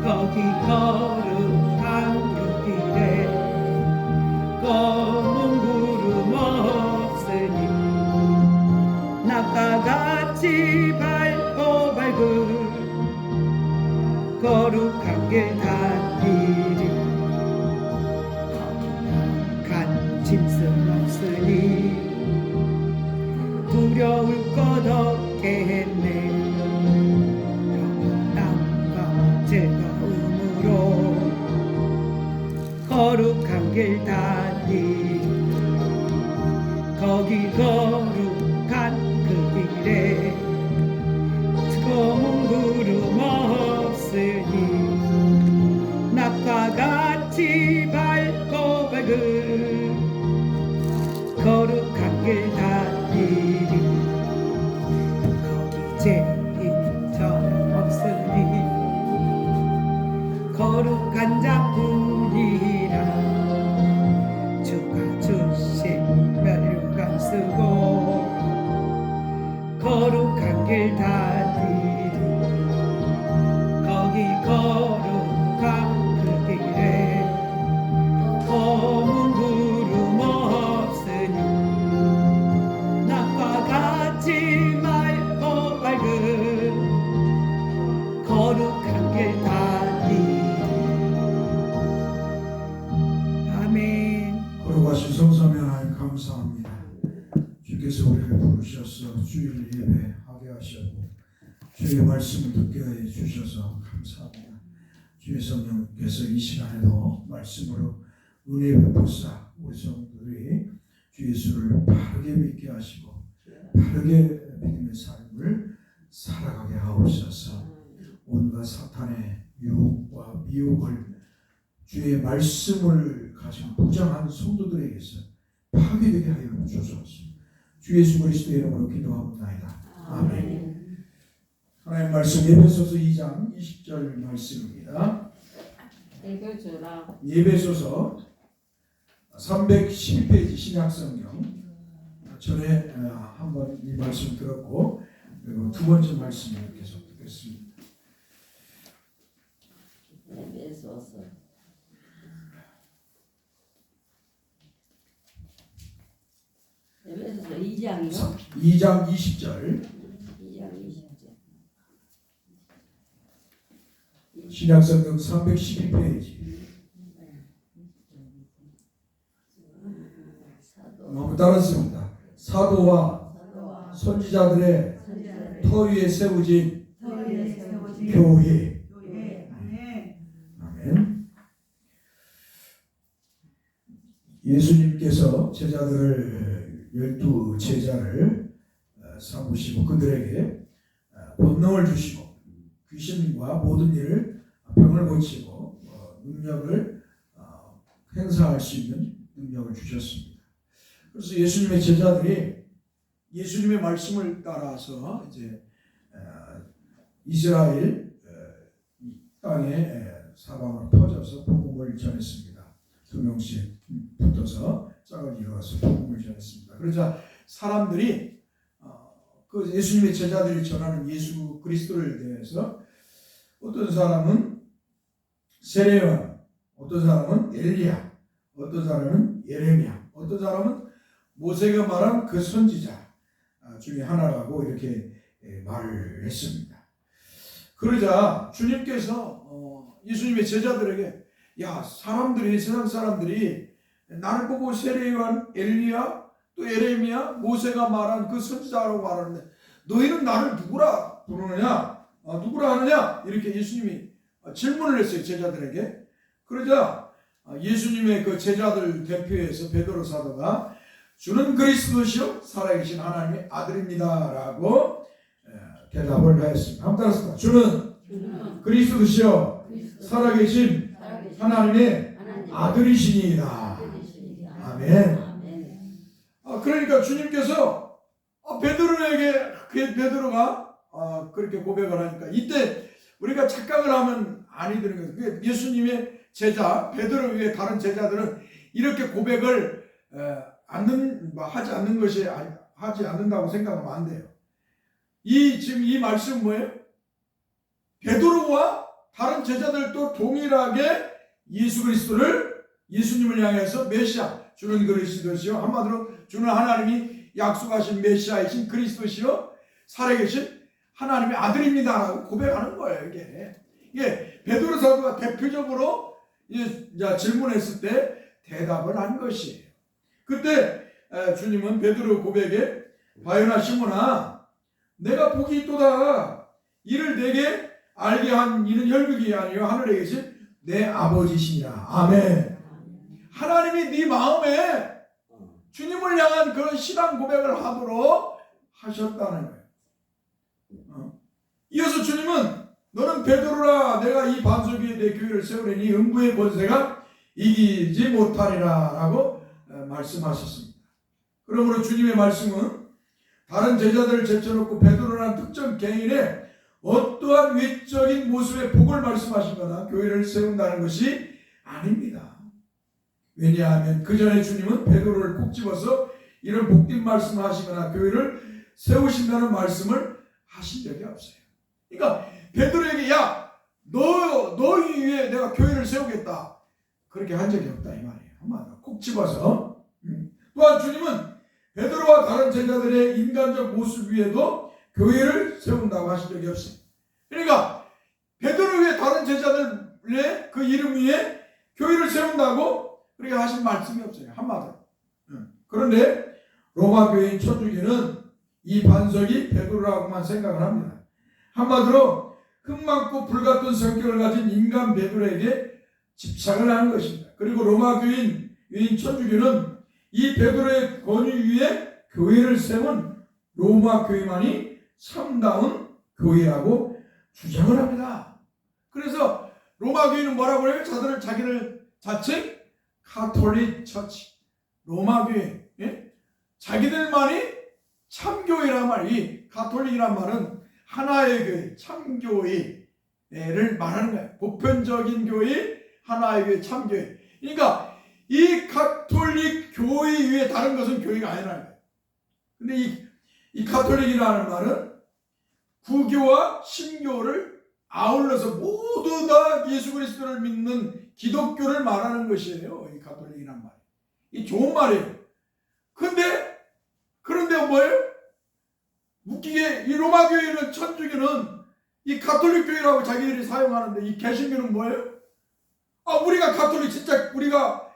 거기 거룩한 그 길에 검은 구름 없으니 낮과 같이 밝고 밝은 거룩한 길 달리리. 거기 한 짐승 없으니 두려울 것 없겠네. 평안함과 즐거움으로 거룩한 길 달리리. 거기 거룩한 그 길에 검은 구름 없으니 낮과 같이 밝고 밝은 거룩한 길 달리리. 거기 죄인처럼 없으니 거룩한 자뿐이라. 주가 주신 멸류관 쓰고 거룩한 길 달리리. 거기 거룩한 그 길에 검은 구름 없으니 낮과 같이 맑고 밝은 거룩한 길 달리리. 아멘. 거룩하신 성삼위 하나님 감사합니다. 주께서 우리를 부르셔서 주일 예배하게 하셨고 주의 말씀을 듣게 해주셔서 감사합니다. 주의 성령께서 이 시간에도 말씀으로 은혜 베푸사 우리 성도들이 주 예수를 바르게 믿게 하시고 바르게 믿음의 삶을 살아가게 하옵소서. 온갖 사탄의 유혹과 미혹을 주의 말씀을 가지고 부정한 성도들에게서 파괴되게 하여 주소서. 주 예수 그리스도의 이름으로 기도합니다. 아멘. 하나님 말씀 에베소서 2장 20절 말씀입니다. 읽어주라. 에베소서 312페이지 신약성경. 전에 한번 이 말씀 들었고 그리고 두 번째 말씀을 계속 듣겠습니다. 에베소서 2장이요? 2장 20절 2장 20절. 신약성경 312페이지. 한번 따라했습니다. 사도와 선지자들의 터 위에 세워진 교회. 아멘. 예수님께서 제자들을 12 제자를 삼으시고 그들에게 권능을 주시고 귀신과 모든 일을 병을 고치고 능력을 행사할 수 있는 능력을 주셨습니다. 그래서 예수님의 제자들이 예수님의 말씀을 따라서 이제 이스라엘 땅에 사방으로 퍼져서 복음을 전했습니다. 2명씩 붙어서 짝을 이루어서 복음을 전했습니다. 그러자 사람들이 그 예수님의 제자들이 전하는 예수 그리스도를 대해서 어떤 사람은 세례요한, 어떤 사람은 엘리야, 어떤 사람은 예레미야, 어떤 사람은 모세가 말한 그 선지자 중에 하나라고 이렇게 말을 했습니다. 그러자 주님께서 예수님의 제자들에게 야, 사람들이 세상 사람들이 나를 보고 세례요한, 엘리야, 또 예레미야, 모세가 말한 그 선지자라고 말하는데 너희는 나를 누구라 부르느냐? 누구라 하느냐? 이렇게 예수님이 질문을 했어요, 제자들에게. 그러자 예수님의 그 제자들 대표에서 베드로 사도가 주는 그리스도시요 살아계신 하나님의 아들입니다 라고 대답을 하였습니다. 한번 따라서 주는 그리스도시요 살아계신 하나님의 아들이시니이다. 아멘. 그러니까 주님께서 베드로가 그렇게 고백을 하니까 이때 우리가 착각을 하면 아니 되는 거예요. 예수님의 제자 베드로 위에 다른 제자들은 이렇게 고백을 하지 않는다고 생각하면 안 돼요. 지금 이 말씀은 뭐예요? 베드로와 다른 제자들도 동일하게 예수님을 향해서 메시아, 주는 그리스도시요, 한마디로 주는 하나님이 약속하신 메시아이신 그리스도시요, 살아계신 하나님의 아들입니다라고 고백하는 거예요. 이게 베드로 사도가 대표적으로 질문했을 때 대답을 한 것이에요. 그때 주님은 베드로 고백에 바요나 시몬아, 내가 복이 있도다. 이를 내게 알게 한 이는 혈육이 아니요 하늘에 계신 내 아버지시니라. 아멘. 하나님이 네 마음에 주님을 향한 그런 신앙 고백을 하도록 하셨다는 거예요. 이어서 주님은 너는 베드로라, 내가 이 반석 위에 내 교회를 세우리니 음부의 권세가 이기지 못하리라 라고 말씀하셨습니다. 그러므로 주님의 말씀은 다른 제자들을 제쳐놓고 베드로라는 특정 개인의 어떠한 외적인 모습의 복을 말씀하시거나 교회를 세운다는 것이 아닙니다. 왜냐하면 그 전에 주님은 베드로를 콕 집어서 이런 복된 말씀을 하시거나 교회를 세우신다는 말씀을 하신 적이 없어요. 그러니까 베드로에게 야, 너 위에 내가 교회를 세우겠다, 그렇게 한 적이 없다 이 말이에요. 한마디로 콕 집어서. 또한 주님은 베드로와 다른 제자들의 인간적 모습 위에도 교회를 세운다고 하신 적이 없어요. 그러니까 베드로 위에 다른 제자들의 그 이름 위에 교회를 세운다고 그렇게 하신 말씀이 없어요. 한마디로. 그런데 로마 교회인 천주교는 이 반석이 베드로라고만 생각을 합니다. 한마디로 흠 많고 불같은 성격을 가진 인간 베드로에게 집착을 하는 것입니다. 그리고 로마 교회인 천주교는 이 베드로의 권위 위에 교회를 세운 로마 교회만이 참다운 교회라고 주장을 합니다. 그래서 로마 교회는 뭐라고 해요? 자기를 자칭 카톨릭 처치, 로마 교회, 자기들만이 참교회란 말이, 카톨릭이란 말은 하나의 교회, 참교회를 말하는 거예요. 보편적인 교회, 하나의 교회, 참교회. 그러니까 이 가톨릭 교회 위에 다른 것은 교회가 아니라는 거예요. 근데 이 가톨릭이라는 말은 구교와 신교를 아울러서 모두 다 예수 그리스도를 믿는 기독교를 말하는 것이에요. 이 가톨릭이란 말이. 이 좋은 말이에요. 그런데 뭐예요? 웃기게 이 로마 교회는, 천주교는 이 가톨릭 교회라고 자기들이 사용하는데 이 개신교는 뭐예요? 우리가 가톨릭, 진짜 우리가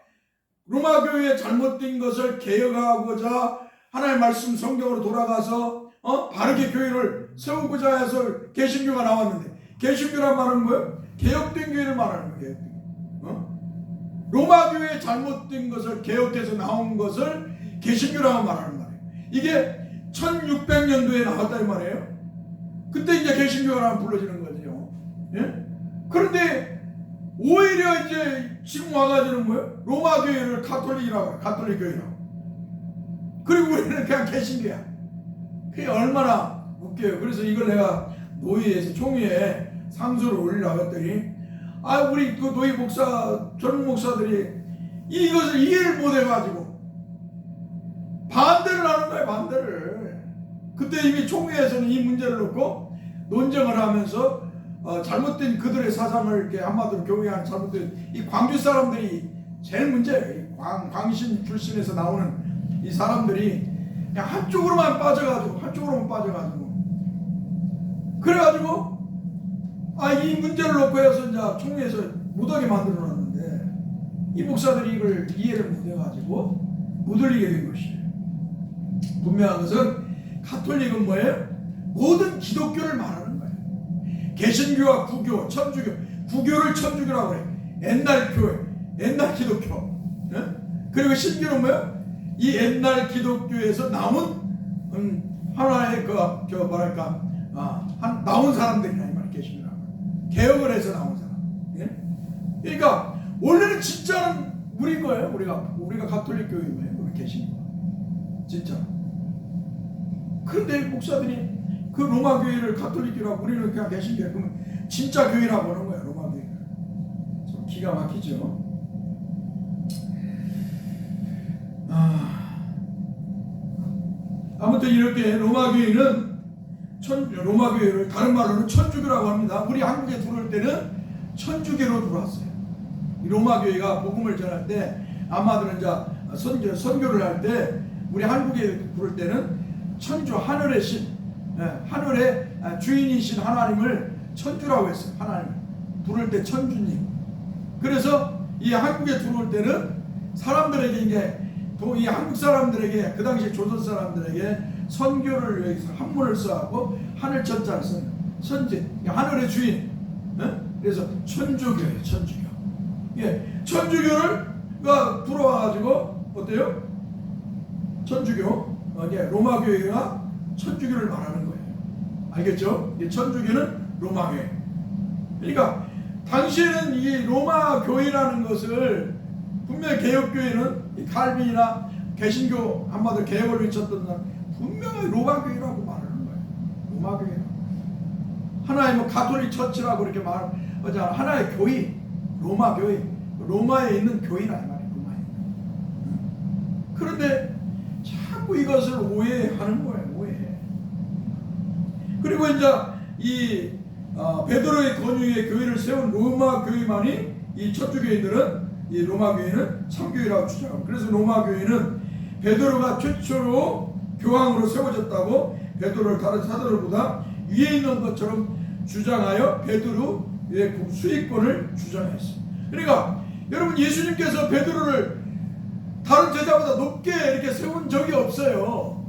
로마 교회의 잘못된 것을 개혁하고자 하나님의 말씀 성경으로 돌아가서 바르게 교회를 세우고자 해서 개신교가 나왔는데, 개신교란 말은 뭐예요? 개혁된 교회를 말하는 거예요. 로마 교회의 잘못된 것을 개혁해서 나온 것을 개신교라고 말하는 말이에요. 이게 1600년도에 나왔다 이 말이에요. 그때 이제 개신교라고 불러지는 거죠. 예? 그런데 오히려 이제 지금 와가지고는 뭐예요? 로마 교회를 가톨릭이라고 해요. 가톨릭 교회라고. 그리고 우리는 그냥 개신교야. 그게 얼마나 웃겨요. 그래서 이걸 내가 노예에서 총회에 상소를 올리려고 했더니 우리 그 노예 목사, 젊은 목사들이 이것을 이해를 못 해가지고 반대를 하는 거예요. 반대를. 그때 이미 총회에서는 이 문제를 놓고 논쟁을 하면서 잘못된 그들의 사상을 이렇게 한마디로 교회하는 잘못된 이 광주 사람들이 제일 문제예요. 광신 출신에서 나오는 이 사람들이 그냥 한쪽으로만 빠져가지고 그래가지고 이 문제를 놓고 해서 이제 총회에서 못하게 만들어놨는데 이 목사들이 이걸 이해를 못해가지고 못 올리게 된 것이에요. 분명한 것은 가톨릭은 뭐예요? 모든 기독교를 말하는 거예요. 개신교와 구교, 천주교, 구교를 천주교라고 해요. 옛날 교회, 옛날 기독교. 그리고 신교는 뭐예요? 이 옛날 기독교에서 나온 하나의 나온 사람들이나 이 말 개신교라고. 개혁을 해서 나온 사람. 그러니까 원래는 진짜는 우리인 거예요. 우리가 가톨릭 교회인 거예요. 우리 개신교. 진짜. 그런데 목사들이 그 로마 교회를 가톨릭이라고 우리는 그냥 개신교야. 그러면 진짜 교회라고 하는 거야. 로마 교회를. 좀 기가 막히죠. 아무튼 이렇게 로마 교회를 다른 말로는 천주교라고 합니다. 우리 한국에 들어올 때는 천주교로 들어왔어요. 로마 교회가 복음을 전할 때 아마들은 이제 선교를 할 때 우리 한국에 부를 때는 천주 하늘의 신, 하늘의 주인이신 하나님을 천주라고 했어요. 하나님 부를 때 천주님. 그래서 이 한국에 들어올 때는 사람들에게 이제 이 한국 사람들에게 그 당시 조선 사람들에게 선교를 위해서 한문을 써갖고 하늘 천자를 써요. 선지 하늘의 주인. 그래서 천주교예요. 천주교. 예, 천주교가 들어와가지고 어때요? 천주교, 로마 교회가 천주교를 말하는 거예요. 알겠죠? 천주교는 로마 교회. 그러니까 당시에는 이 로마 교회라는 것을 분명히 개혁교회는 칼빈이나 개신교 한마디로 개혁을 외쳤던 사람 분명히 로마 교회라고 말하는 거예요. 로마 교회. 하나의 뭐 가톨릭 처치라고 이렇게 말하잖아. 하나의 교회, 로마 교회, 로마에 있는 교회라 이 말이에요. 로마에. 그런데 자꾸 이것을 오해하는 거예요. 오해. 그리고 이제 이 베드로의 권위에 교회를 세운 로마 교회만이 이 천주교인들은 이 로마 교회는 참교회라고 주장하고, 그래서 로마 교회는 베드로가 최초로 교황으로 세워졌다고 베드로를 다른 사도들보다 위에 있는 것처럼 주장하여 베드로의 수익권을 주장했어요. 그러니까 여러분, 예수님께서 베드로를 다른 제자보다 높게 이렇게 세운 적이 없어요.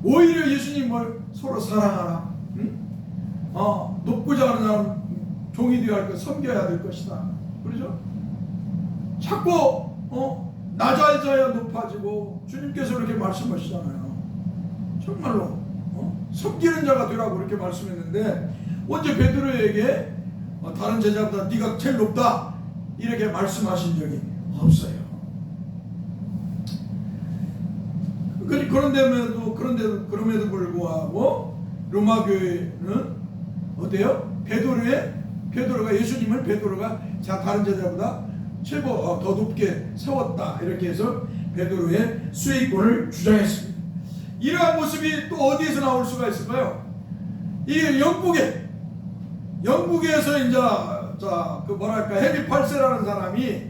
오히려 예수님 서로 사랑하라. 높고자 하는 사람 종이 되어야 할 것, 섬겨야 될 것이다. 그러죠? 자꾸 낮아져야 높아지고 주님께서 그렇게 말씀하시잖아요. 정말로 섬기는 자가 되라고 그렇게 말씀했는데 언제 베드로에게 다른 제자보다 네가 제일 높다 이렇게 말씀하신 적이 없어요. 그럼에도 불구하고 로마 교회는 어때요? 베드로가 예수님을 베드로가 다른 제자보다 최고 더 높게 세웠다 이렇게 해서 베드로의 수익권을 주장했습니다. 이러한 모습이 또 어디에서 나올 수가 있을까요? 이게 영국에서 이제 그 뭐랄까 헨리 8세라는 사람이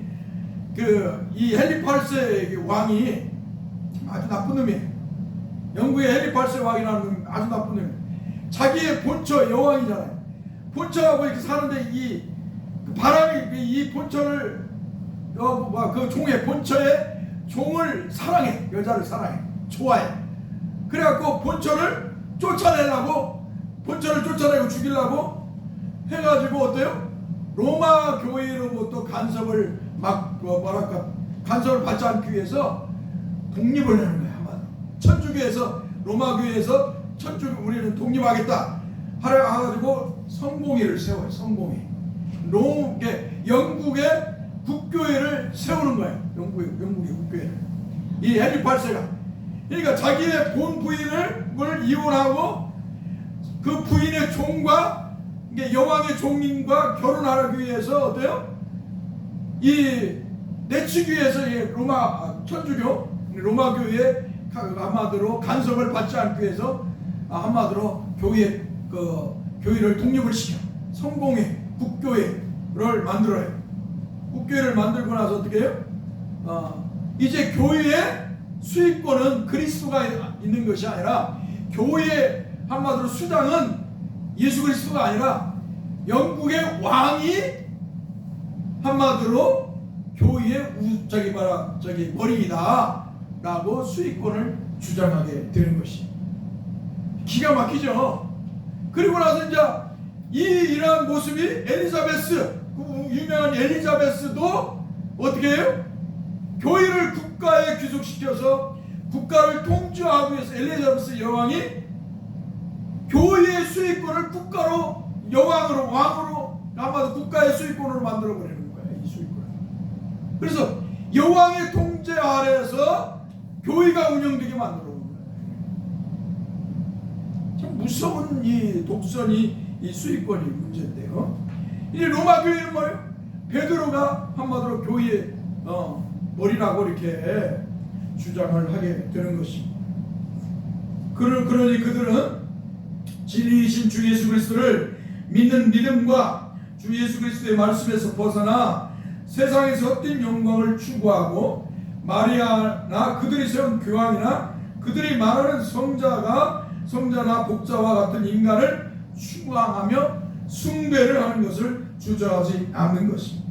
이 헨리 8세 왕이 아주 나쁜 놈이에요. 영국의 헨리 8세 왕이라는 놈이 아주 나쁜 놈이에요. 자기의 본처 여왕이잖아요. 본처하고 이렇게 사는데 이 바람이 이 본처를 그 종의 본처의 종을 사랑해. 여자를 사랑해. 좋아해. 그래갖고 본처를 쫓아내고 죽이려고 해가지고 어때요? 로마 교회로부터 간섭을 간섭을 받지 않기 위해서 독립을 하는 거예요. 한마디로 천주교에서 로마 교회에서 우리는 독립하겠다 하가지고 성공회를 세워요. 성공회. 영국의 국교회를 세우는 거예요. 영국의 국교회를. 이 헨리 8세가. 그러니까 자기의 본 부인을 이혼하고 그 부인의 종과 여왕의 종인과 결혼하기 위해서 어때요? 이 내치기 위해서 천주교 로마 교회에 한마디로 간섭을 받지 않기 위해서 한마디로 교회를 독립을 시켜 성공회 국교회를 만들어요. 국교회를 만들고 나서 어떻게 해요? 이제 교회의 수익권은 그리스도가 있는 것이 아니라 교회의 한마디로 수장은 예수 그리스도가 아니라 영국의 왕이 한마디로 교회의 머리이다라고 수익권을 주장하게 되는 것이 기가 막히죠. 그리고 나서 이제 이러한 모습이 엘리자베스, 그 유명한 엘리자베스도 어떻게 해요? 교회를 국가에 귀속시켜서 국가를 통치하기 위해서 엘리자베스 여왕이 교회의 수익권을 국가로 왕으로 아마도 국가의 수익권으로 만들어 버리는 거예요. 이 수익권을. 그래서 여왕의 통제 아래에서 교회가 운영되게 만들어 놓은 거예요. 참 무서운 이 독선이 이 수익권이 문제인데요. 이 로마 교회는 뭐예요? 베드로가 한마디로 교회의 머리라고 이렇게 주장을 하게 되는 것입니다. 그러니 그들은 진리이신 주 예수 그리스도를 믿는 믿음과 주 예수 그리스도의 말씀에서 벗어나 세상에서 헛된 영광을 추구하고 마리아나 그들이 세운 교황이나 그들이 말하는 성자나 복자와 같은 인간을 추구하며 숭배를 하는 것을 주저하지 않는 것입니다.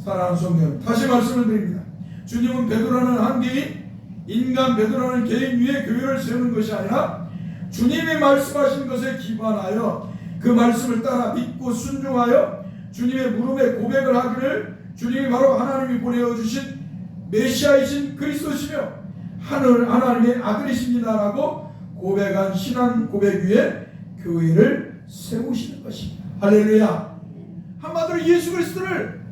사랑하는 성도 여러분, 다시 말씀을 드립니다. 주님은 베드로라는 한 개인, 인간 베드로라는 개인 위에 교회를 세우는 것이 아니라 주님이 말씀하신 것에 기반하여 그 말씀을 따라 믿고 순종하여 주님의 물음에 고백을 하기를 주님이 바로 하나님이 보내어주신 메시아이신 그리스도시며 하나님의 아들이십니다라고 고백한 신앙 고백 위에 교회를 세우시는 것입니다. 할렐루야. 한마디로 예수 그리스도를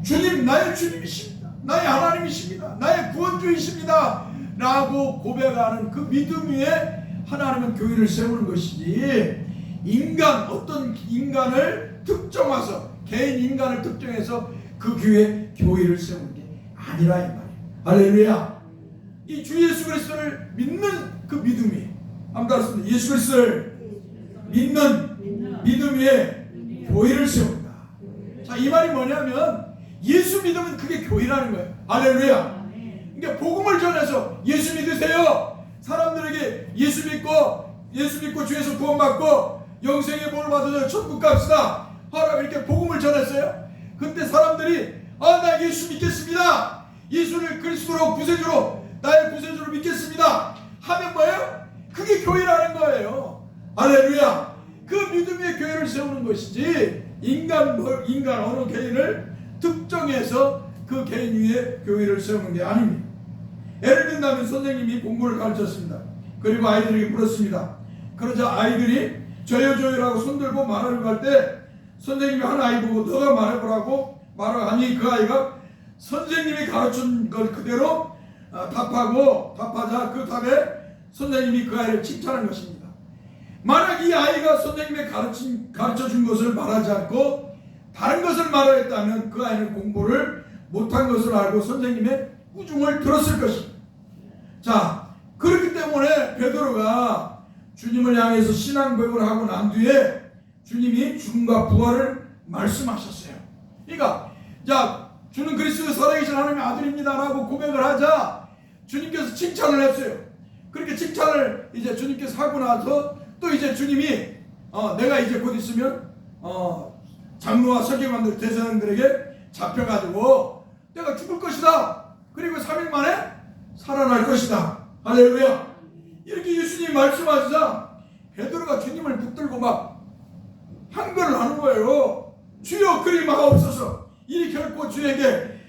주님, 나의 주님이십니다, 나의 하나님이십니다, 나의 구원주이십니다 라고 고백하는 그 믿음 위에 하나님은 교회를 세우는 것이지, 어떤 인간을 특정해서, 개인 인간을 특정해서 그 교회를 세우는 게 아니라 이 말이에요. 할렐루야. 이 주 예수 그리스도를 믿는 그 믿음이, 한번 따라서 예수 그리스도를 믿는 믿음 위에 교회를 세운다. 자, 이 말이 뭐냐면 예수 믿으면 그게 교회라는 거예요. 할렐루야. 그러니까 복음을 전해서 예수 믿으세요, 사람들에게 예수 믿고 주에서 구원받고 영생의 복을 받아서 천국 갑시다 하라, 이렇게 복음을 전했어요. 근데 사람들이 나 예수 믿겠습니다, 예수를 그리스도로 구세주로, 나의 구세주로 믿겠습니다 하면 뭐예요? 그게 교회라는 거예요. 할렐루야. 그 믿음의 교회를 세우는 것이지, 인간 어느 개인을 특정해서 그 개인 위에 교회를 세우는 게 아닙니다. 예를 든다면 선생님이 공부를 가르쳤습니다. 그리고 아이들에게 물었습니다. 그러자 아이들이 저요라고 손들고 말하려고 할 때 선생님이 한 아이 보고 너가 말해보라고 말하니 그 아이가 선생님이 가르친 걸 그대로 답하자 그 답에 선생님이 그 아이를 칭찬한 것입니다. 만약 이 아이가 선생님이 가르쳐준 것을 말하지 않고 다른 것을 말하였다면 그 아이는 공부를 못한 것을 알고 선생님의 꾸중을 들었을 것입니다. 자, 그렇기 때문에 베드로가 주님을 향해서 신앙 고백을 하고 난 뒤에 주님이 죽음과 부활을 말씀하셨어요. 그러니까 자, 주는 그리스도 살아계신 하나님의 아들입니다라고 고백을 하자 주님께서 칭찬을 했어요. 그렇게 칭찬을 이제 주님께서 하고 나서 또 이제 주님이 내가 이제 곧 있으면 장로와 서기관들 대제사장들에게 잡혀가지고 내가 죽을 것이다, 그리고 3일 만에 살아날 것이다. 할렐루야. 이렇게 예수님이 말씀하시자 베드로가 주님을 붙들고 막 한글을 하는 거예요. 주여 그리 마옵소서, 이 결코 주에게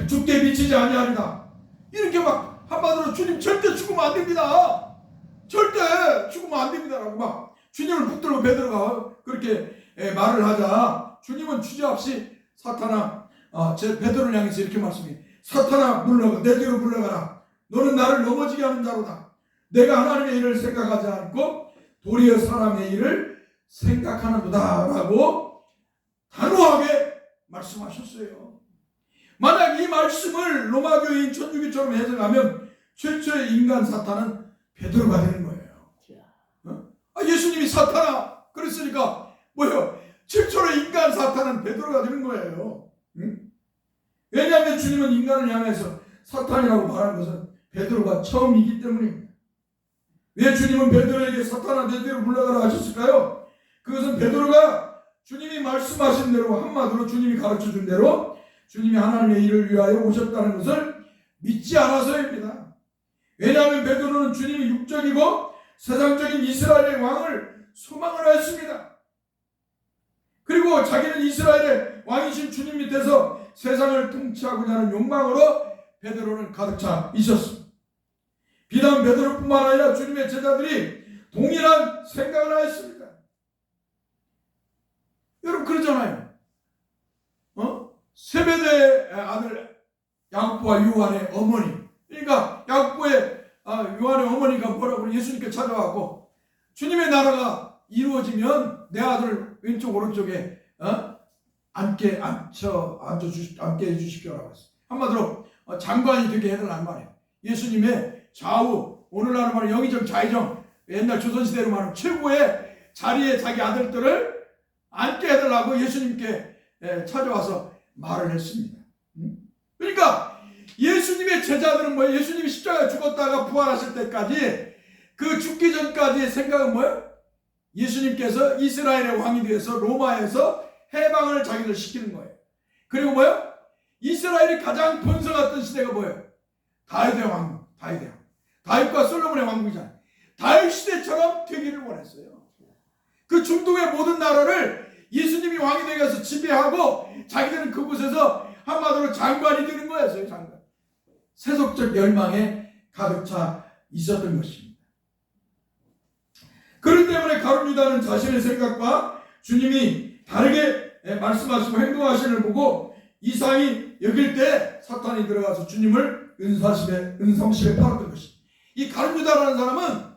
죽게 미치지 아니하리다. 이렇게 막 한마디로 주님 절대 죽으면 안 됩니다, 절대 죽으면 안 됩니다라고 막 주님을 붙들고 베드로가 그렇게 말을 하자 주님은 주저없이 사탄아, 베드로를 향해서 이렇게 말씀해. 사탄아, 물러가, 내 뒤로 물러가라. 너는 나를 넘어지게 하는 자로다. 내가 하나님의 일을 생각하지 않고 도리어 사람의 일을 생각하는도다 라고 단호하게 말씀하셨어요. 만약 이 말씀을 로마 교인 천주교처럼 해석하면 최초의 인간 사탄은 베드로가 되는 거예요. 예수님이 사탄아 그랬으니까 뭐예요? 최초의 인간 사탄은 베드로가 되는 거예요. 왜냐하면 주님은 인간을 향해서 사탄이라고 말한 것은 베드로가 처음이기 때문입니다. 왜 주님은 베드로에게 사탄아 내 뒤로 물러가라 하셨을까요? 그것은 베드로가 주님이 말씀하신 대로, 한마디로 주님이 가르쳐준 대로 주님이 하나님의 일을 위하여 오셨다는 것을 믿지 않아서입니다. 왜냐하면 베드로는 주님이 육적이고 세상적인 이스라엘의 왕을 소망을 했습니다. 그리고 자기는 이스라엘의 왕이신 주님 밑에서 세상을 통치하고자 하는 욕망으로 베드로는 가득 차 있었습니다. 비단 베드로뿐만 아니라 주님의 제자들이 동일한 생각을 하였습니다. 여러분 그러잖아요. 세베대의 아들 야고보와 요한의 어머니, 그러니까 야고보의 요한의 어머니가 뭐라고 예수님께 찾아왔고 주님의 나라가 이루어지면 내 아들 왼쪽 오른쪽에 앉게 해주십시오라고 했어요. 한마디로 장관이 되게 해달라는 말이에요. 예수님의 좌우, 오늘날 말하면 영의정 좌의정, 옛날 조선시대로 말하면 최고의 자리에 자기 아들들을 앉게 해달라고 예수님께 찾아와서 말을 했습니다. 그러니까 예수님의 제자들은 뭐예요? 예수님이 십자가에 죽었다가 부활하실 때까지 그 죽기 전까지의 생각은 뭐예요? 예수님께서 이스라엘의 왕이 되어서 로마에서 해방을 자기들 시키는 거예요. 그리고 뭐예요? 이스라엘이 가장 번성했던 시대가 뭐예요? 다윗의 왕국, 다윗과 솔로몬의 왕국이잖아요. 다윗 시대처럼 되기를 원했어요. 그 중동의 모든 나라를 예수님이 왕이 되어서 지배하고 자기들은 그곳에서 한마디로 장관이 되는 거였어요. 장관. 세속적 열망에 가득 차 있었던 것입니다. 그렇기 때문에 가룟 유다는 자신의 생각과 주님이 다르게 말씀하시고 행동하시는 걸 보고 이상히 여길 때 사탄이 들어가서 주님을 은성심에 팔았던 것입니다. 이 가룟 유다라는 사람은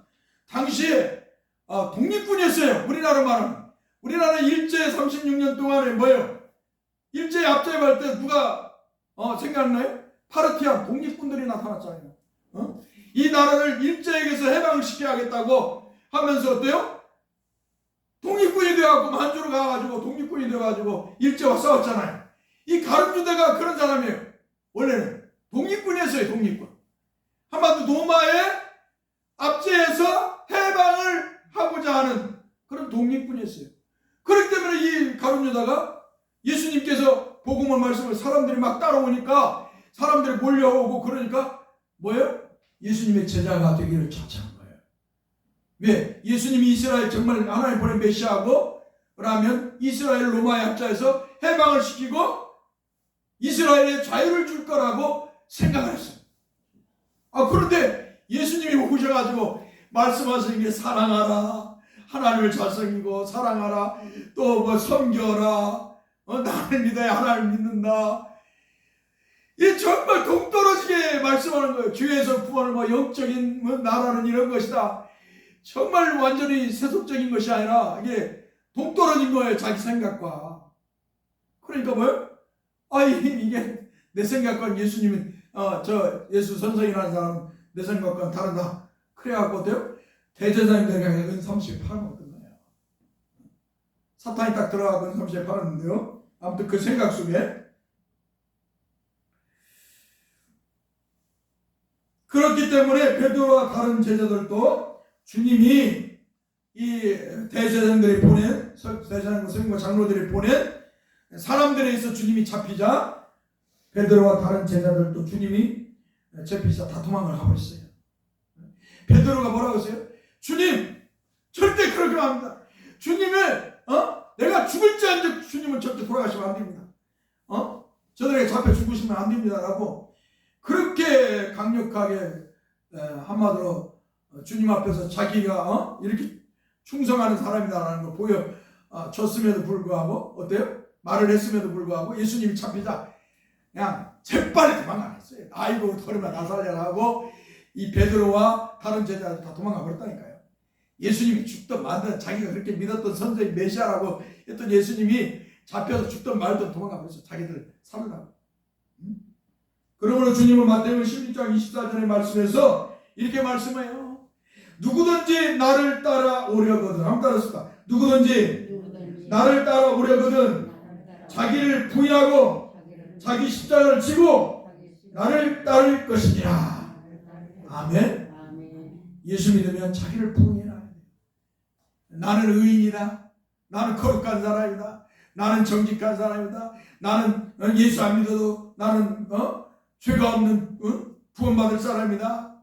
당시에 독립군이었어요. 우리나라 말하면. 우리나라 일제 36년 동안에 뭐예요? 일제 압제할 때 누가 생각나요? 파르티안 독립군들이 나타났잖아요. 이 나라를 일제에게서 해방을 시켜야겠다고 하면서 어때요? 독립군이 되어가지고 만주로 가가지고 독립군이 되어가지고 일제와 싸웠잖아요. 이 가룟 유다가 그런 사람이에요. 원래는 독립군이었어요. 독립군. 한마디로 로마의 압제에서 해방을 하고자 하는 그런 독립군이었어요. 그렇기 때문에 이 가룟 유다가 예수님께서 복음을 말씀을 사람들이 막 따라오니까 사람들이 몰려오고 그러니까 뭐예요? 예수님의 제자가 되기를 자처한 거예요. 왜? 예수님이 이스라엘 정말 하나님 보낸 메시아고 그러면 이스라엘 로마의 압제에서 해방을 시키고 이스라엘에 자유를 줄 거라고 생각을 했어요. 그런데 예수님이 오셔가지고 말씀하시는 게 사랑하라, 하나님을 잘 섬기고 사랑하라, 또 뭐 섬겨라, 나를 믿어야 하나님을 믿는다. 이 정말 동떨어지게 말씀하는 거예요. 교회에서 구하는 뭐 영적인 나라는 이런 것이다. 정말 완전히 세속적인 것이 아니라 이게 동떨어진 거예요. 자기 생각과. 그러니까 뭐예요? 이게 내 생각과 예수님은 저 예수 선생이라는 사람 내 생각과는 다르다. 그래갖고 어때요? 대제사장들에게 은삼십에 팔아먹었던 거예요. 사탄이 딱 들어가고 은삼십에 팔았는데요. 아무튼 그 생각 속에 그렇기 때문에 베드로와 다른 제자들도 주님이 이 대제사장들이 보낸 대제사장과 선생과 장로들이 보낸 사람들에 의해서 주님이 잡히자 베드로와 다른 제자들도 주님이 잡히자 다 도망을 가고 있어요. 베드로가 뭐라고 했어요? 주님 절대 그렇게 안 합니다. 주님을 내가 죽을지언정 주님은 절대 돌아가시면 안 됩니다. 저들에게 잡혀 죽으시면 안 됩니다 라고 그렇게 강력하게 한마디로 주님 앞에서 자기가 이렇게 충성하는 사람이다라는 걸 보여줬음에도 불구하고 어때요? 말을 했음에도 불구하고 예수님이 잡히자 그냥 재빨리 도망가겠어요. 아이고 더러면 나 살려라 하고 이 베드로와 다른 제자들 다 도망가 버렸다니까요. 예수님이 죽든 말든 자기가 그렇게 믿었던 선생님 메시아라고 했던 예수님이 잡혀서 죽든 말든 도망가 버렸어요. 자기들 살으라고. 그러므로 주님은 마태복음 16장 24절의 말씀에서 이렇게 말씀해요. 누구든지 나를 따라오려거든. 한번 따라했습니다. 누구든지 나를 따라오려거든 자기를 부인하고 자기 십자가를 지고 나를 따를 것이니라. 아멘. 예수 믿으면 자기를 부인해야 돼. 나는 의인이다. 나는 거룩한 사람이다. 나는 정직한 사람이다. 나는 예수 안 믿어도 나는 죄가 없는 구원받을 사람이다.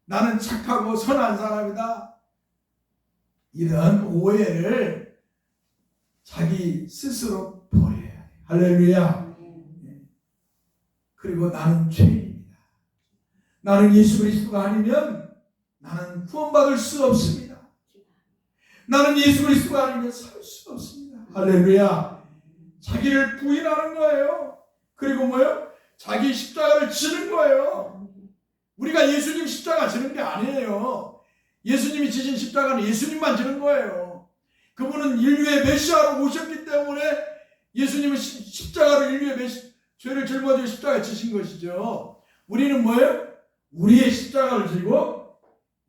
나는 착하고 선한 사람이다. 이런 오해를 자기 스스로 버려야 돼. 할렐루야. 그리고 나는 죄인입니다. 나는 예수 그리스도가 아니면 나는 구원받을 수 없습니다. 나는 예수 그리스도가 아니면 살 수 없습니다. 할렐루야. 자기를 부인하는 거예요. 그리고 뭐예요? 자기 십자가를 지는 거예요. 우리가 예수님 십자가 지는 게 아니에요. 예수님이 지신 십자가는 예수님만 지는 거예요. 그분은 인류의 메시아로 오셨기 때문에 예수님은 십자가로 인류의 죄를 짊어지고 십자가에 지신 것이죠. 우리는 뭐예요? 우리의 십자가를 지고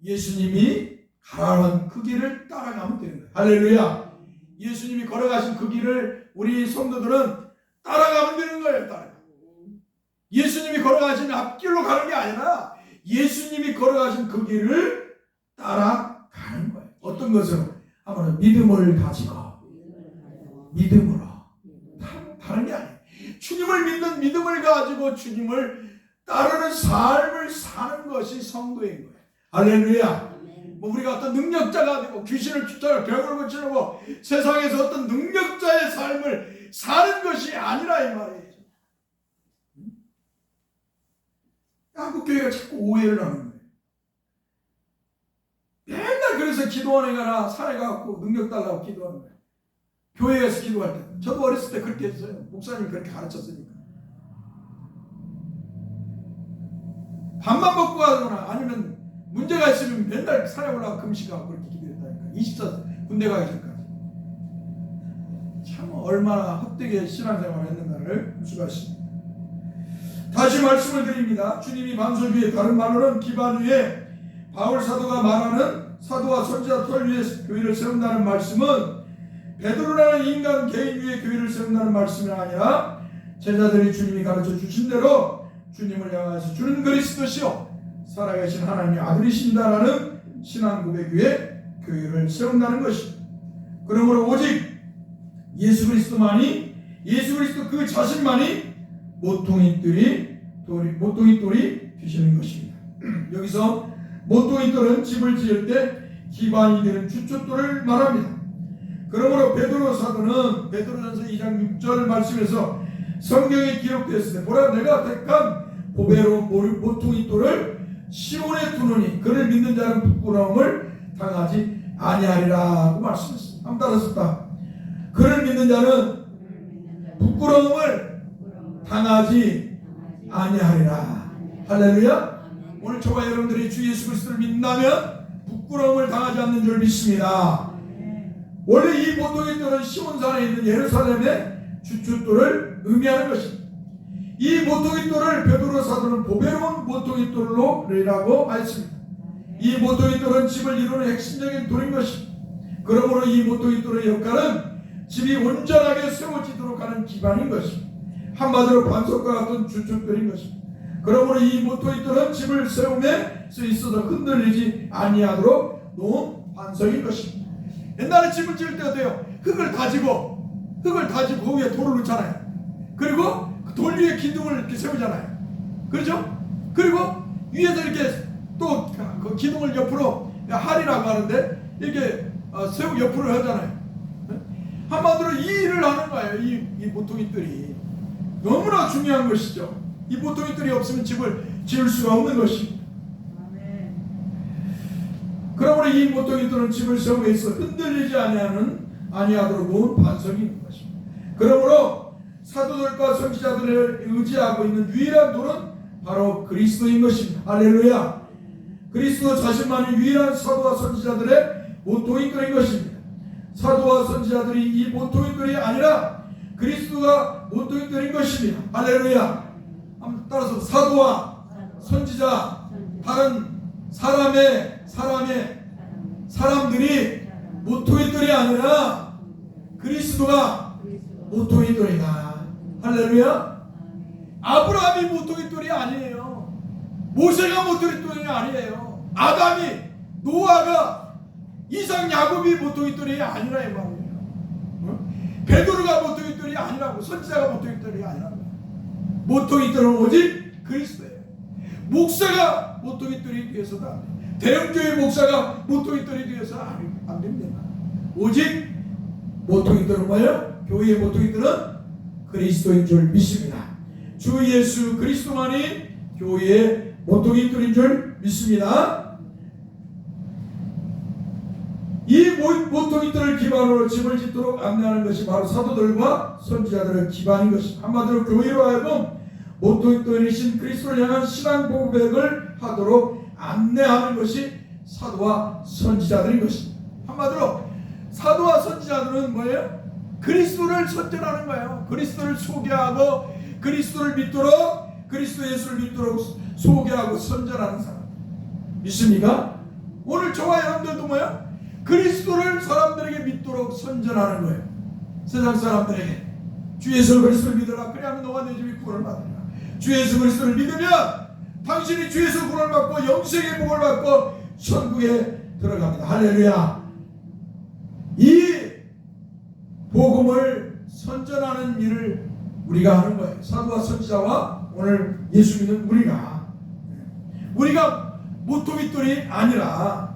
예수님이 가라는 그 길을 따라가면 되는 거예요. 할렐루야. 예수님이 걸어가신 그 길을 우리 성도들은 따라가면 되는 거예요. 따라가. 예수님이 걸어가신 앞길로 가는 게 아니라 예수님이 걸어가신 그 길을 따라가는 거예요. 어떤 것으로? 아무래도 믿음을 가지고, 믿음으로. 다른 게 아니에요. 주님을 믿는 믿음을 가지고 주님을 따르는 삶을 사는 것이 성도인 거예요. 할렐루야. 뭐 우리가 어떤 능력자가 되고 귀신을 쫓아내고 병을 고치려고 세상에서 어떤 능력자의 삶을 사는 것이 아니라 이 말이에요. 한국 교회가 자꾸 오해를 하는 거예요. 맨날 그래서 기도원에 가나 산에 가고 능력 달라고 기도하는 거예요. 교회에서 기도할 때. 저도 어렸을 때 그렇게 했어요. 목사님이 그렇게 가르쳤으니까. 밥만 먹고 가거나 아니면 문제가 있으면 맨날 산에 올라가 금식하고 그렇게 기도했다니까. 24 군대 가기 전까지. 참 얼마나 헛되게 신앙생활을 했는가를 수고하십니다. 다시 말씀을 드립니다. 주님이 반석 위에, 다른 말로는 기반 위에 바울 사도가 말하는 사도와 선지자 털 위에 교회를 세운다는 말씀은 베드로라는 인간 개인 위에 교회를 세운다는 말씀이 아니라 제자들이 주님이 가르쳐 주신 대로 주님을 향해서 주는 그리스도시요 살아계신 하나님의 아들이신다라는 신앙 고백 위에 교회를 세운다는 것입니다. 그러므로 오직 예수 그리스도만이, 예수 그리스도 그 자신만이 모퉁이 돌이 되시는 것입니다. 여기서 모퉁이 돌은 집을 지을 때 기반이 되는 주춧돌을 말합니다. 그러므로 베드로 사도는 베드로전서 2장 6절 말씀에서 성경에 기록되었을 때 보라 내가 택한 보배로운 모퉁이 돌을 시온에 두노니 그를 믿는 자는 부끄러움을 당하지 아니하리라고 말씀했습니다. 한번 따라서 그를 믿는 자는 부끄러움을 당하지 아니하리라. 할렐루야. 오늘 저와 여러분들이 주 예수 그리스도를 믿는다면 부끄러움을 당하지 않는 줄 믿습니다. 원래 이 모퉁이 돌은 시온산에 있는 예루살렘의 주춧돌을 의미하는 것입니다. 이 모퉁이 돌을 베드로 사도는 보배로운 모퉁이 돌로라고 했습니다. 이 모퉁이 돌은 집을 이루는 핵심적인 돌인 것입니다. 그러므로 이 모퉁이 돌의 역할은 집이 온전하게 세워지도록 하는 기반인 것입니다. 한마디로 반석과 같은 주춧돌인 것입니다. 그러므로 이 모퉁이 돌은 집을 세움에 있어서 흔들리지 아니하도록 놓은 반석인 것입니다. 옛날에 집을 지을 때 어때요? 흙을 다지고 그 위에 돌을 넣잖아요. 그리고 그 돌 위에 기둥을 이렇게 세우잖아요. 그렇죠? 그리고 위에서 이렇게 또 그 기둥을 옆으로 할이라고 하는데 이렇게 세우 옆으로 하잖아요. 한마디로 이 일을 하는 거예요. 이 모퉁이들이 너무나 중요한 것이죠. 이 모퉁이들이 없으면 집을 지을 수가 없는 것입니다. 그러므로 이 모퉁이들은 집을 세우기 위해서 흔들리지 아니하도록 놓은 반석이 있는 것입니다. 그러므로 사도들과 선지자들을 의지하고 있는 유일한 돌은 바로 그리스도인 것입니다. 할렐루야. 그리스도 자신만이 유일한 사도와 선지자들의 모퉁이돌인 것입니다. 사도와 선지자들이 이 모퉁이돌이 아니라 그리스도가 모퉁이돌인 것입니다. 할렐루야. 따라서 사도와 선지자, 다른 사람들이 모퉁이돌이 아니라 그리스도가 모퉁이돌이다. 할렐루야. 아브라함이 모퉁이돌이 아니에요. 모세가 모퉁이돌이 아니에요. 아담이, 노아가, 이삭, 야곱이 모퉁이돌이 아니라 이 말이에요. 베드로가 모퉁이돌이 아니라고, 선지자가 모퉁이돌이 아니라고. 모퉁이돌은 오직 그리스도예요. 목사가 모퉁이돌이 되어서도 안 돼요. 대형교회 목사가 모퉁이돌이 되어서 안 됩니다. 오직 모퉁이돌은 뭐예요? 교회의 모퉁이돌은 그리스도인 줄 믿습니다. 주 예수 그리스도만이 교회의 모퉁이돌인 줄 믿습니다. 이 모퉁이돌을 기반으로 집을 짓도록 안내하는 것이 바로 사도들과 선지자들의 기반인 것입니다. 한마디로 교회로 하여금 모퉁이돌이신 그리스도를 향한 신앙 고백을 하도록 안내하는 것이 사도와 선지자들인 것입니다. 한마디로 사도와 선지자들은 뭐예요? 그리스도를 선전하는 거예요. 그리스도를 소개하고 그리스도를 믿도록, 그리스도 예수를 믿도록 소개하고 선전하는 사람. 믿습니까? 오늘 저와 여러분들도 뭐예요? 그리스도를 사람들에게 믿도록 선전하는 거예요. 세상 사람들에게 주 예수 그리스도를 믿어라. 그래야만 너와 내 집이 구원을 받으리라. 주 예수 그리스도를 믿으면 당신이 주 예수 구원을 받고 영생의 복을 받고 천국에 들어갑니다. 할렐루야. 이 복음을 선전하는 일을 우리가 하는 거예요. 사도와 선지자와 오늘 예수 믿는 우리가 모토깃돌이 아니라,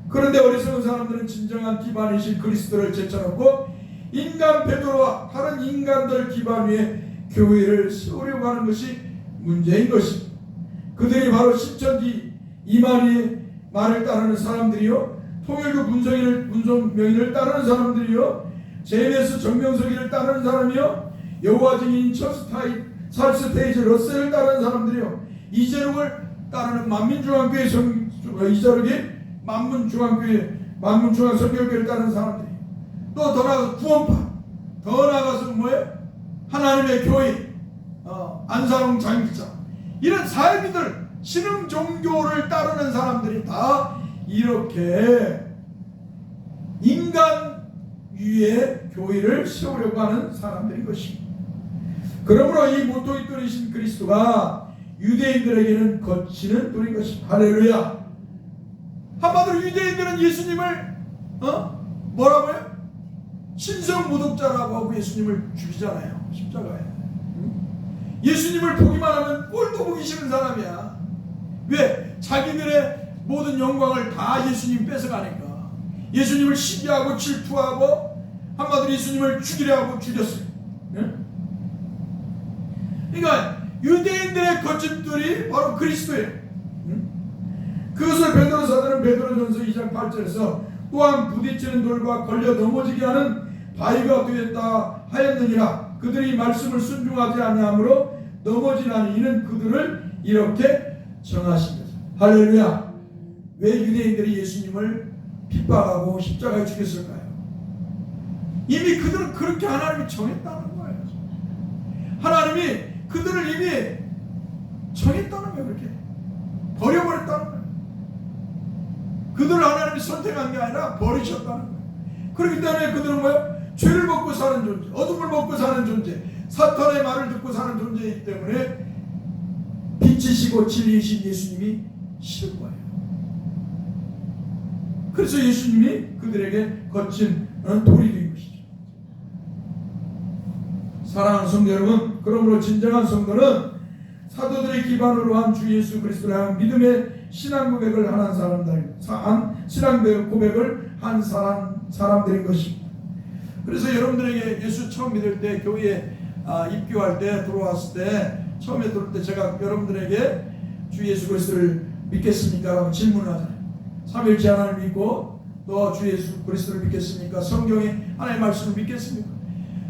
그런데 어리석은 사람들은 진정한 기반이신 그리스도를 제쳐놓고 인간 베드로와 다른 인간들 기반 위에 교회를 세우려고 하는 것이 문제인 것입니다. 그들이 바로 신천지 이만희의 말을 따르는 사람들이요, 통일교 문성명인을 따르는 사람들이요, 제임스 정명석이를 따르는 사람이요, 여호와 증인 찰스 테이지 러셀을 따르는 사람들이요, 이재록을 따르는 만민중앙교회 이재록이 만문중앙선교교회를 따르는 사람들이, 또 더 나아가서 구원파, 더 나아가서 뭐예요? 하나님의 교회, 안사롱 장기자, 이런 사회비들 신흥 종교를 따르는 사람들이 다 이렇게 인간 위에 교회를 세우려고 하는 사람들인 것입니다. 그러므로 이 모토깃돌이신 그리스도가 유대인들에게는 거치는 돌인 것입니다. 할렐루야. 한마디로 유대인들은 예수님을 뭐라고요? 신성모독자라고 하고 예수님을 죽이잖아요. 십자가에. 예수님을 보기만 하면 꼴도 보기 싫은 사람이야. 왜? 자기들의 모든 영광을 다 예수님 뺏어가니까. 예수님을 시기하고 질투하고 한마디로 예수님을 죽이려 하고 죽였어요. 그러니까 유대인들의 거짓들이 바로 그리스도예요. 그것을 베드로 사도는 베드로전서 2장 8절에서 또한 부딪히는 돌과 걸려 넘어지게 하는 바위가 되었다 하였느니라. 그들이 말씀을 순종하지 아니하므로 넘어지나니 이는 그들을 이렇게 정하신 거죠. 할렐루야. 왜 유대인들이 예수님을 핍박하고 십자가에 죽였을까요? 이미 그들은 그렇게 하나님이 정했다는 거예요. 하나님이 그들을 이미 정했다는 거예요. 그렇게 버려버렸다는 거예요. 그들을 하나님이 선택한 게 아니라 버리셨다는 거예요. 그렇기 때문에 그들은 뭐예요? 죄를 먹고 사는 존재, 어둠을 먹고 사는 존재, 사탄의 말을 듣고 사는 존재이기 때문에 빛이시고 진리이신 예수님이 싫은 거예요. 그래서 예수님이 그들에게 거친 돌이 된 것이죠. 사랑하는 성도 여러분, 그러므로 진정한 성도는 사도들의 기반으로 한 주 예수 그리스도를 향한 믿음의 신앙 고백을 한 사람들인 것입니다. 그래서 여러분들에게 예수 처음 믿을 때, 교회에 입교할 때, 들어왔을 때, 처음에 들어올 때 제가 여러분들에게 주 예수 그리스도를 믿겠습니까? 라고 질문을 하잖아요. 삼일째 하나님을 믿고 또 주 예수 그리스도를 믿겠습니까? 성경의 하나님의 말씀을 믿겠습니까?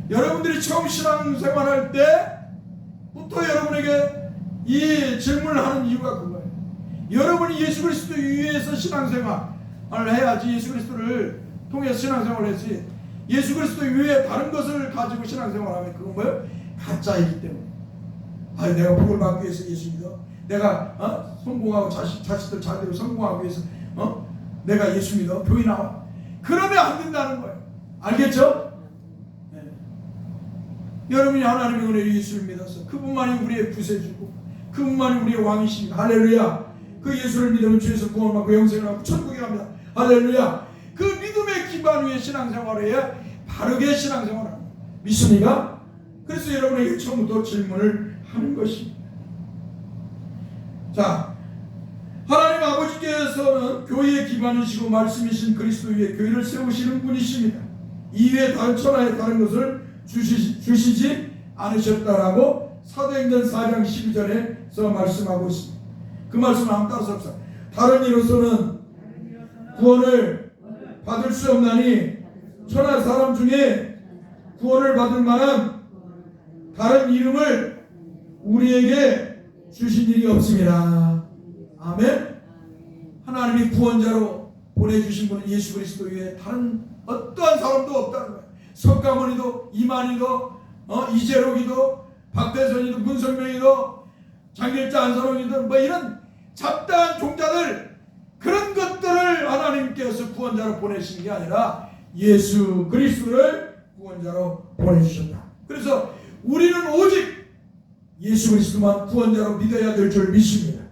여러분들이 처음 신앙생활할 때부터 여러분에게 이 질문을 하는 이유가 그거예요. 여러분이 예수 그리스도 위에서 신앙생활을 해야지, 예수 그리스도를 통해서 신앙생활을 했지, 예수 그리스도 위에 다른 것을 가지고 신앙생활하면 그건 뭐예요? 가짜이기 때문에. 내가 복을 받기 위해서 예수 믿어. 내가 성공하고 자식들 잘대로 성공하기 위해서 내가 예수 믿어. 교회 나와. 그러면 안 된다는 거예요. 알겠죠? 네. 여러분이 하나님의 은혜로 예수를 믿어서 그분만이 우리의 구세주고 그분만이 우리의 왕이십니다. 할렐루야. 그 예수를 믿으면 주에서 구원받고 영생을 하고 천국에 갑니다. 할렐루야. 그 믿음의 기반 위에 신앙생활을 해야 바르게 신앙생활을 합니다. 믿습니까? 그래서 여러분에게 처음부터 질문을 하는 것입니다. 자, 하나님 아버지께서는 교회의 기반이시고 말씀이신 그리스도 위에 교회를 세우시는 분이십니다. 이외에 다른 천하에 다른 것을 주시지 않으셨다라고 사도행전 4장 12절에서 말씀하고 있습니다. 그 말씀을 한번 따라서 합시다. 다른 이로서는 구원을 받을 수 없나니 천하 사람 중에 구원을 받을 만한 다른 이름을 우리에게 주신 일이 없습니다. 아멘. 하나님이 구원자로 보내주신 분은 예수 그리스도 외에 다른 어떠한 사람도 없다는 거예요. 석가모니도, 이만희도, 이재록이도, 박대선이도, 문성명이도, 장길자 안사롱이도, 뭐 이런 잡다한 종자들 그런 것들을 하나님께서 구원자로 보내신 게 아니라 예수 그리스도를 구원자로 보내주셨다. 그래서 우리는 오직 예수 그리스도만 구원자로 믿어야 될 줄 믿습니다.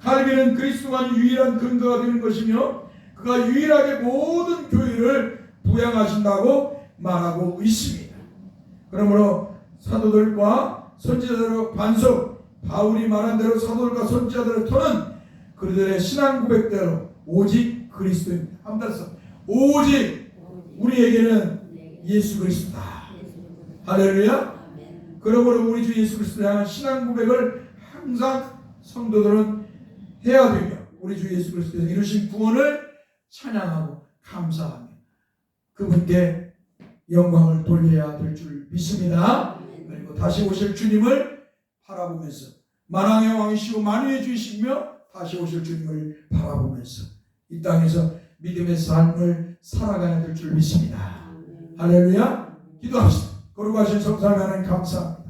칼빈은 그리스도만이 유일한 근거가 되는 것이며 그가 유일하게 모든 교회를 부양하신다고 말하고 있습니다. 그러므로 사도들과 선지자들의 반석, 바울이 말한 대로 사도들과 선지자들의 터는 그들의 신앙 고백대로 오직 그리스도입니다. 한번 따라서 오직 우리에게는 예수 그리스도다. 할렐루야. 그러므로 우리 주 예수 그리스도를 향한 신앙 고백을 항상 성도들은 해야 되며 우리 주 예수 그리스도에서 이루신 구원을 찬양하고 감사하며 그분께 영광을 돌려야 될 줄 믿습니다. 그리고 다시 오실 주님을 바라보면서 만왕의 왕이시고 만유의 주이시며 다시 오실 주님을 바라보면서 이 땅에서 믿음의 삶을 살아가야 될 줄 믿습니다. 할렐루야. 기도합시다. 거룩하신 성삼위 하나님 감사합니다.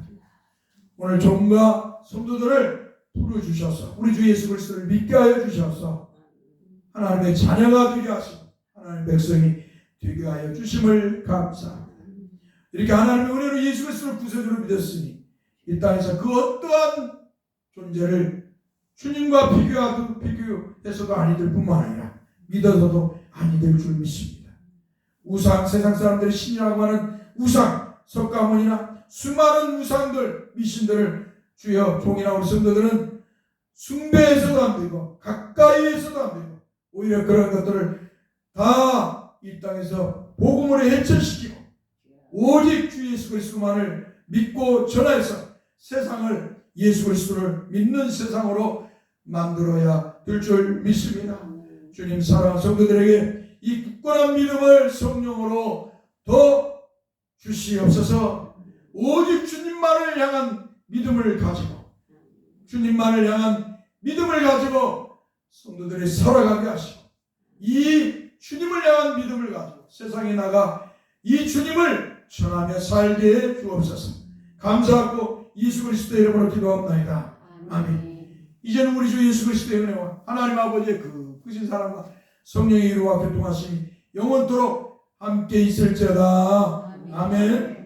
오늘 종과 성도들을 부르주셔서 우리 주 예수 그리스도를 믿게 하여 주셔서 하나님의 자녀가 되게 하시고 하나님의 백성이 되게 하여 주심을 감사합니다. 이렇게 하나님의 은혜로 예수 그리스도를 구세주로 믿었으니 이 땅에서 그 어떠한 존재를 주님과 비교해서도 아니 될 뿐만 아니라 믿어서도 아니 될 줄 믿습니다. 우상, 세상 사람들이 신이라고 하는 우상, 석가모니나 수많은 우상들, 미신들을 주여 종이나 우리 성도들은 숭배해서도 안 되고 가까이에서도 안 되고 오히려 그런 것들을 다 이 땅에서 복음으로 해체시키고 오직 주 예수 그리스도만을 믿고 전하여서 세상을 예수 그리스도를 믿는 세상으로 만들어야 될 줄 믿습니다. 주님 사랑하는 성도들에게 이 굳건한 믿음을 성령으로 더 주시옵소서. 오직 주님만을 향한 믿음을 가지고 주님만을 향한 믿음을 가지고 성도들이 살아가게 하시고 이 주님을 향한 믿음을 가지고 세상에 나가 이 주님을 전하며 살게 해 주옵소서. 감사하고 예수 그리스도의 이름으로 기도합나이다. 아멘. 이제는 우리 주 예수 그리스도의 은혜와 하나님 아버지의 그 크신 사랑과 성령의 이루와 교통하심이 영원토록 함께 있을지어다. 아멘.